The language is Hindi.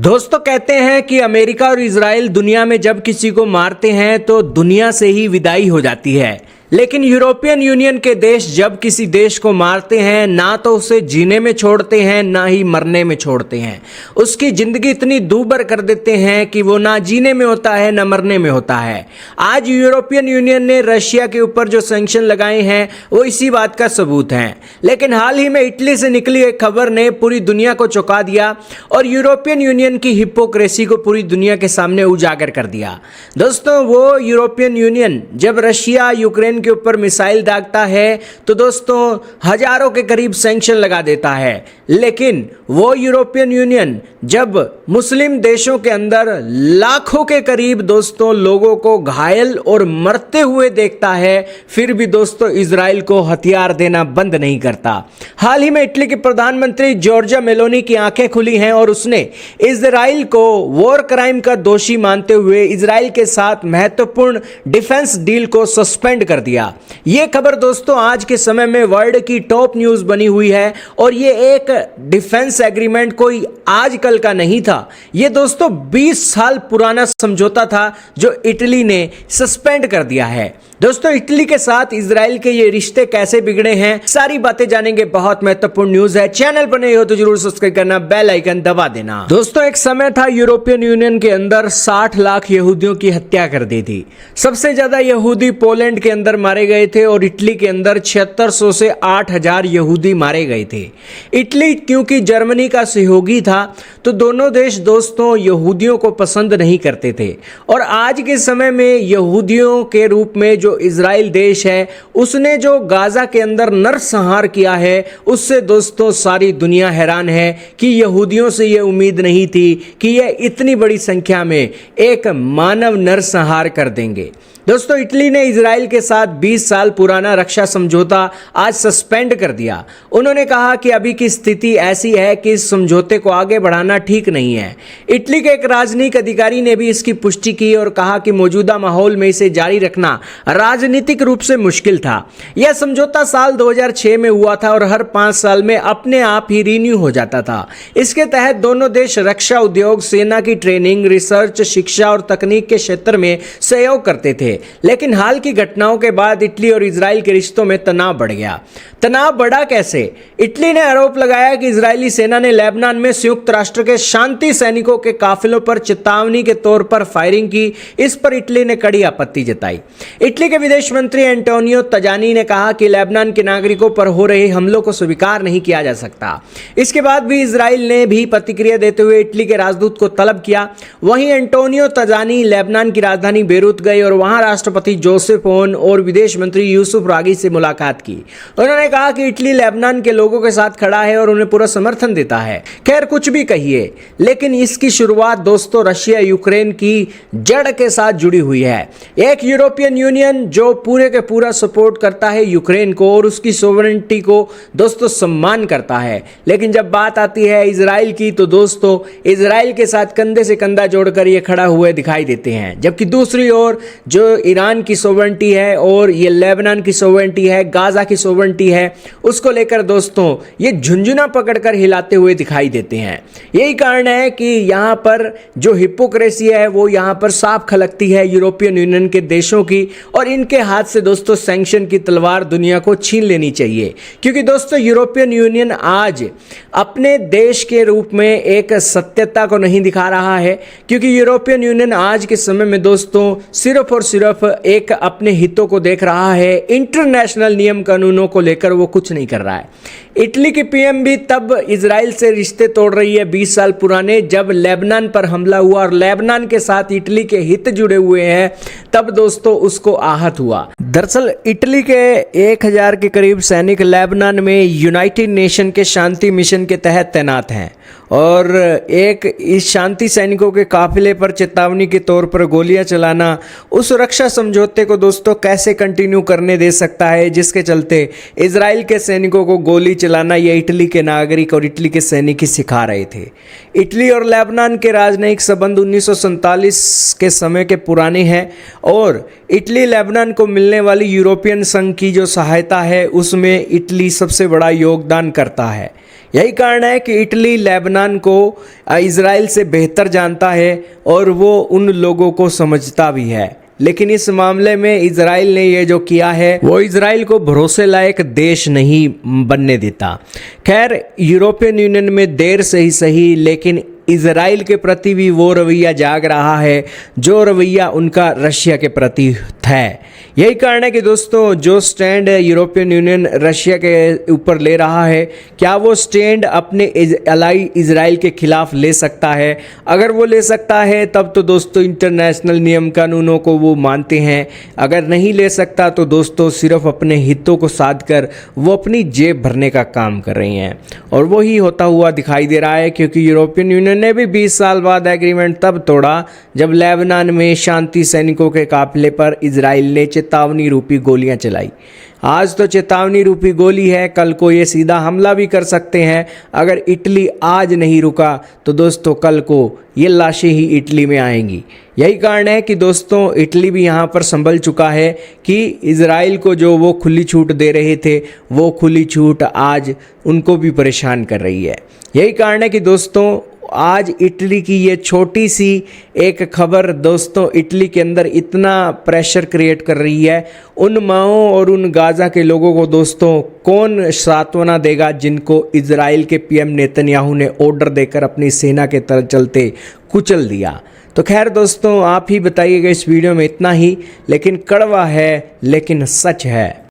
दोस्तों कहते हैं कि अमेरिका और इजराइल दुनिया में जब किसी को मारते हैं तो दुनिया से ही विदाई हो जाती है, लेकिन यूरोपियन यूनियन के देश जब किसी देश को मारते हैं ना तो उसे जीने में छोड़ते हैं ना ही मरने में छोड़ते हैं। उसकी जिंदगी इतनी दूभर कर देते हैं कि वो ना जीने में होता है ना मरने में होता है। आज यूरोपियन यूनियन ने रशिया के ऊपर जो सैंक्शन लगाए हैं वो इसी बात का सबूत हैं। लेकिन हाल ही में इटली से निकली एक खबर ने पूरी दुनिया को चौंका दिया और यूरोपियन यूनियन की हिपोक्रेसी को पूरी दुनिया के सामने उजागर कर दिया। दोस्तों, वो यूरोपियन यूनियन जब रशिया यूक्रेन के ऊपर मिसाइल दागता है तो दोस्तों हजारों के करीब सैंक्शन लगा देता है, लेकिन वो यूरोपियन यूनियन जब मुस्लिम देशों के अंदर लाखों के करीब दोस्तों लोगों को घायल और मरते हुए देखता है, फिर भी दोस्तों इजराइल को हथियार देना बंद नहीं करता। हाल ही में इटली के प्रधानमंत्री जॉर्जिया मेलोनी की आंखें खुली हैं और उसने इजराइल को वॉर क्राइम का दोषी मानते हुए इजराइल के साथ महत्वपूर्ण डिफेंस डील को सस्पेंड कर दिया। यह खबर दोस्तों आज के समय में वर्ल्ड की टॉप न्यूज बनी हुई है और ये एक डिफेंस एग्रीमेंट कोई आजकल का नहीं था। यह दोस्तों 20 साल पुराना समझौता था जो इटली ने सस्पेंड कर दिया है। दोस्तों, इटली के साथ इजराइल के ये रिश्ते कैसे बिगड़े हैं, सारी बातें जानेंगे। बहुत महत्वपूर्ण न्यूज है। चैनल पर नए हो तो जरूर सब्सक्राइब करना, बेल आइकन दबा देना। दोस्तों, एक समय था यूरोपियन यूनियन के अंदर 60 लाख यहूदियों की हत्या कर दी थी। सबसे ज्यादा यहूदी पोलैंड के अंदर मारे गए थे और इटली के अंदर 7600 से 8000 यहूदी मारे गए थे। इटली क्योंकि जर्मनी का सहयोगी था तो दोनों देश दोस्तों यहूदियों को पसंद नहीं करते थे और आज के समय में यहूदियों के रूप में जो इजराइल देश है उसने जो गाजा के अंदर नरसंहार किया है उससे दोस्तों सारी दुनिया हैरान है कि यहूदियों से यह उम्मीद नहीं थी कि यह इतनी बड़ी संख्या में एक मानव नरसंहार कर देंगे। दोस्तों, इटली ने इजराइल के साथ 20 साल पुराना रक्षा समझौता आज सस्पेंड कर दिया। उन्होंने कहा कि अभी की स्थिति ऐसी है कि इस समझौते को आगे बढ़ाना ठीक नहीं है। इटली के एक राजनीतिक अधिकारी ने भी इसकी पुष्टि की और कहा कि मौजूदा माहौल में इसे जारी रखना राजनीतिक रूप से मुश्किल था। यह समझौता साल 2006 में हुआ था और हर 5 साल में अपने आप ही रिन्यू हो जाता था। इसके तहत दोनों देश रक्षा उद्योग, सेना की ट्रेनिंग, रिसर्च, शिक्षा और तकनीक के क्षेत्र में सहयोग करते थे। लेकिन हाल की घटनाओं के बाद इटली और इजराइल के रिश्तों में तनाव बढ़ गया। तनाव बढ़ा कैसे? इटली ने आरोप लगाया कि इजरायली सेना ने लेबनान में संयुक्त राष्ट्र के शांति सैनिकों के काफिलों पर चेतावनी के तौर पर फायरिंग की। इस पर इटली ने कड़ी आपत्ति जताई। इटली के विदेश मंत्री एंटोनियो तजानी ने कहा कि लेबनान के नागरिकों पर हो रहे हमलों को स्वीकार नहीं किया जा सकता। इसके बाद भी इजराइल ने भी प्रतिक्रिया देते हुए इटली के राजदूत को तलब किया। वहीं एंटोनियो तजानी लेबनान की राजधानी बेरूत गए और वहां राष्ट्रपति जोसेफ ओन और विदेश मंत्री यूसुफ रागी से मुलाकात की। उन्होंने कहा कि इटली लेबनान के लोगों के साथ खड़ा है और उन्हें पूरा समर्थन देता है। खैर, कुछ भी कहिए, लेकिन इसकी शुरुआत दोस्तों रशिया यूक्रेन की जड़ के साथ जुड़ी हुई है। एक यूरोपियन यूनियन जो पूरे के पूरा सपोर्ट करता है यूक्रेन को और उसकी सोवरेनिटी को दोस्तों सम्मान करता है, लेकिन जब बात आती है इजराइल की तो दोस्तों इजराइल के साथ कंधे से कंधा जोड़कर ये खड़ा हुए दिखाई देते हैं। जबकि दूसरी ओर जो ईरान की सोवरेनिटी है और ये लेबनान की सोवरेनिटी है, गाजा की सोवरेनिटी है, उसको लेकर दोस्तों ये झुंझुना पकड़कर हिलाते हुए दिखाई देते हैं। यही कारण है कि यहाँ पर जो हिपोक्रेसी है वो यहाँ पर साफ खलकती है यूरोपियन यूनियन के देशों की और इनके हाथ से दोस्तों सैंक्शन की तलवार दुनिया को छीन लेनी चाहिए। क्योंकि दोस्तों यूरोपियन यूनियन आज अपने देश के रूप में एक सत्यता को नहीं दिखा रहा है, क्योंकि यूरोपियन यूनियन आज के समय में दोस्तों सिर्फ और सिर्फ एक अपने हितों को देख रहा है। इंटरनेशनल नियम कानूनों को लेकर वो कुछ नहीं कर रहा है। इटली की पीएम भी तब इजराइल से रिश्ते तोड़ रही है 20 साल पुराने, जब लेबनान पर हमला हुआ और लेबनान के साथ इटली के हित जुड़े हुए हैं, तब दोस्तों उसको आहत हुआ। दरअसल इटली के 1000 के करीब सैनिक लेबनान में यूनाइटेड नेशन के शांति मिशन के तहत तैनात हैं और एक इस शांति सैनिकों के काफिले पर चेतावनी के तौर पर गोलियां चलाना उस रक्षा समझौते को दोस्तों कैसे कंटिन्यू करने दे सकता है जिसके चलते इजराइल के सैनिकों को गोली चलाना ये इटली के नागरिक और इटली के सैनिक ही सिखा रहे थे। इटली और लेबनान के राजनयिक संबंध 1947 के समय के पुराने हैं और इटली लेबनान को मिलने वाली यूरोपियन संघ की जो सहायता है उसमें इटली सबसे बड़ा योगदान करता है। यही कारण है कि इटली लेबनान को इज़राइल से बेहतर जानता है और वो उन लोगों को समझता भी है। लेकिन इस मामले में इज़राइल ने ये जो किया है वो इज़राइल को भरोसे लायक देश नहीं बनने देता। खैर, यूरोपियन यूनियन में देर से ही सही लेकिन इज़राइल के प्रति भी वो रवैया जाग रहा है जो रवैया उनका रशिया के प्रति है। यही कारण है कि दोस्तों जो स्टैंड यूरोपियन यूनियन रशिया के ऊपर ले रहा है, क्या वो स्टैंड अपने अलाई इज़राइल के खिलाफ ले सकता है? अगर वो ले सकता है तब तो दोस्तों इंटरनेशनल नियम कानूनों को वो मानते हैं। अगर नहीं ले सकता तो दोस्तों सिर्फ अपने हितों को साध कर वो अपनी जेब भरने का काम कर रही हैं और वही होता हुआ दिखाई दे रहा है, क्योंकि यूरोपियन यूनियन ने भी 20 साल बाद एग्रीमेंट तब तोड़ा जब लेबनान में शांति सैनिकों के काफिले पर इज़राइल ने चेतावनी रूपी गोलियां चलाई। आज तो चेतावनी रूपी गोली है, कल को ये सीधा हमला भी कर सकते हैं। अगर इटली आज नहीं रुका तो दोस्तों कल को ये लाशें ही इटली में आएंगी। यही कारण है कि दोस्तों इटली भी यहाँ पर संभल चुका है कि इज़राइल को जो वो खुली छूट दे रहे थे वो खुली छूट आज उनको भी परेशान कर रही है। यही कारण है कि दोस्तों आज इटली की ये छोटी सी एक खबर दोस्तों इटली के अंदर इतना प्रेशर क्रिएट कर रही है। उन माओं और उन गाज़ा के लोगों को दोस्तों कौन सांत्वना देगा जिनको इज़राइल के पीएम नेतन्याहू ने ऑर्डर देकर अपनी सेना के तरफ चलते कुचल दिया। तो खैर दोस्तों आप ही बताइएगा इस वीडियो में इतना ही, लेकिन कड़वा है लेकिन सच है।